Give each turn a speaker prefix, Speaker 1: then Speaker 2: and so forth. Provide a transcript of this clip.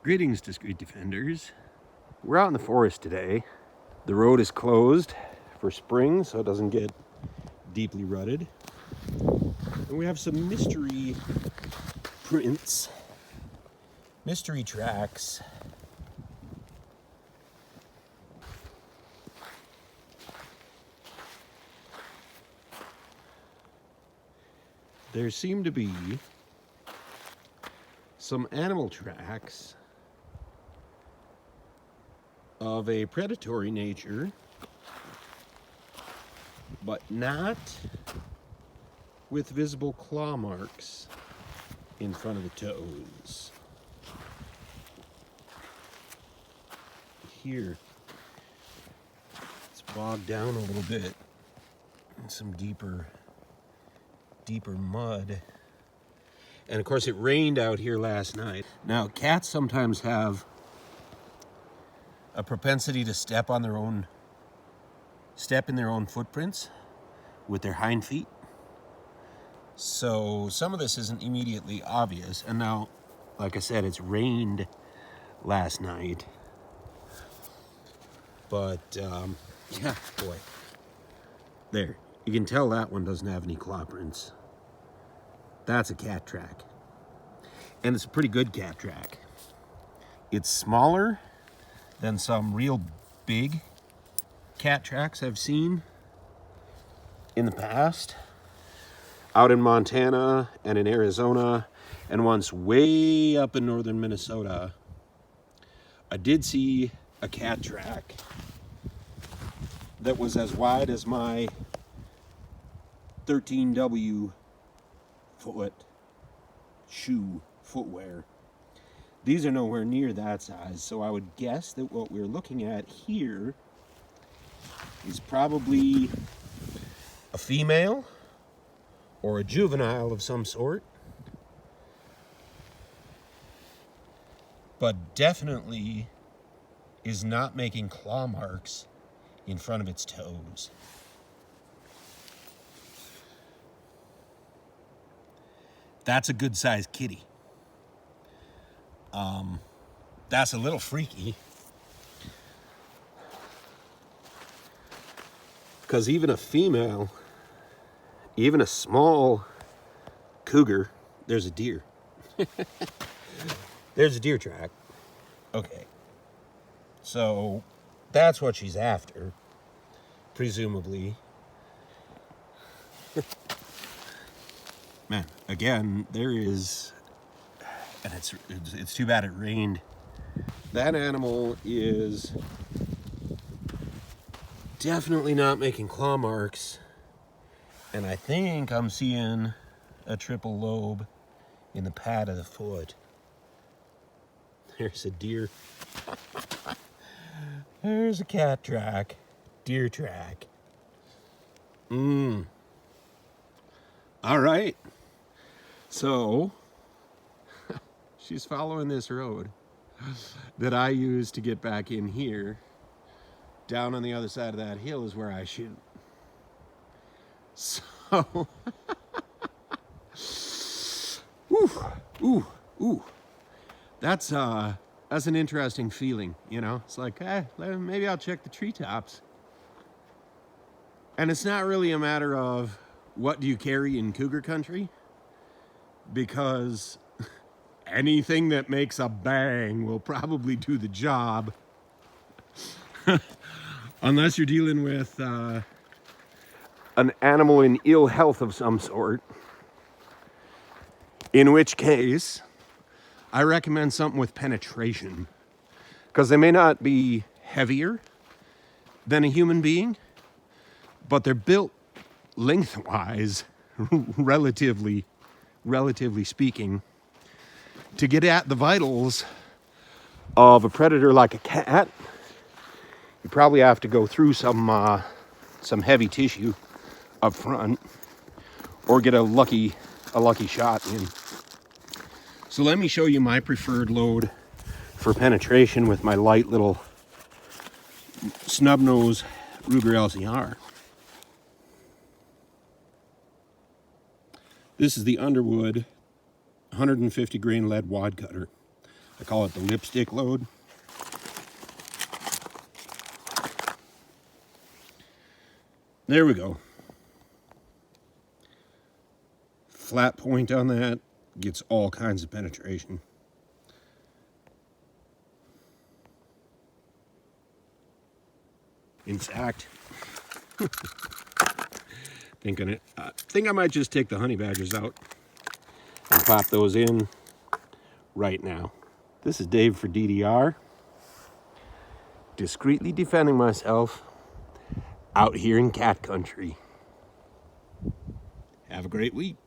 Speaker 1: Greetings, discreet defenders. We're out in the forest today. The road is closed for spring so it doesn't get deeply rutted. And we have some mystery prints, mystery tracks. There seem to be some animal tracks of a predatory nature, but not with visible claw marks in front of the toes. Here, it's bogged down a little bit in some deeper mud. And of course it rained out here last night. Now, cats sometimes have a propensity to step in their own footprints with their hind feet. So some of this isn't immediately obvious. And now, like I said, it's rained last night. But yeah, boy. There. You can tell that one doesn't have any claw prints. That's a cat track. And it's a pretty good cat track. It's smaller than some real big cat tracks I've seen in the past. Out in Montana and in Arizona, and once way up in northern Minnesota, I did see a cat track that was as wide as my 13W shoe footwear. These are nowhere near that size, so I would guess that what we're looking at here is probably a female or a juvenile of some sort, but definitely is not making claw marks in front of its toes. That's a good sized kitty. That's a little freaky, because even a female, even a small cougar, there's a deer. There's a deer track. Okay. So that's what she's after, presumably. Man, again, there is, and it's too bad it rained. That animal is definitely not making claw marks, and I think I'm seeing a triple lobe in the pad of the foot. There's a deer. There's a cat track, deer track. All right. So she's following this road that I use to get back in here. Down on the other side of that hill is where I shoot. So, ooh. That's an interesting feeling, you know? It's like, maybe I'll check the treetops. And it's not really a matter of what do you carry in cougar country, because anything that makes a bang will probably do the job. Unless you're dealing with an animal in ill health of some sort. In which case, I recommend something with penetration. Because they may not be heavier than a human being, but they're built lengthwise, relatively speaking, to get at the vitals of a predator like a cat. You probably have to go through some heavy tissue up front, or get a lucky shot in. So let me show you my preferred load for penetration with my light little snub nose Ruger LCR. This is the Underwood 150 grain lead wad cutter. I call it the lipstick load. There we go. Flat point on that gets all kinds of penetration. Intact. Think I might just take the honey badgers out and pop those in right now. This is Dave for DDR. Discreetly defending myself out here in cat country. Have a great week.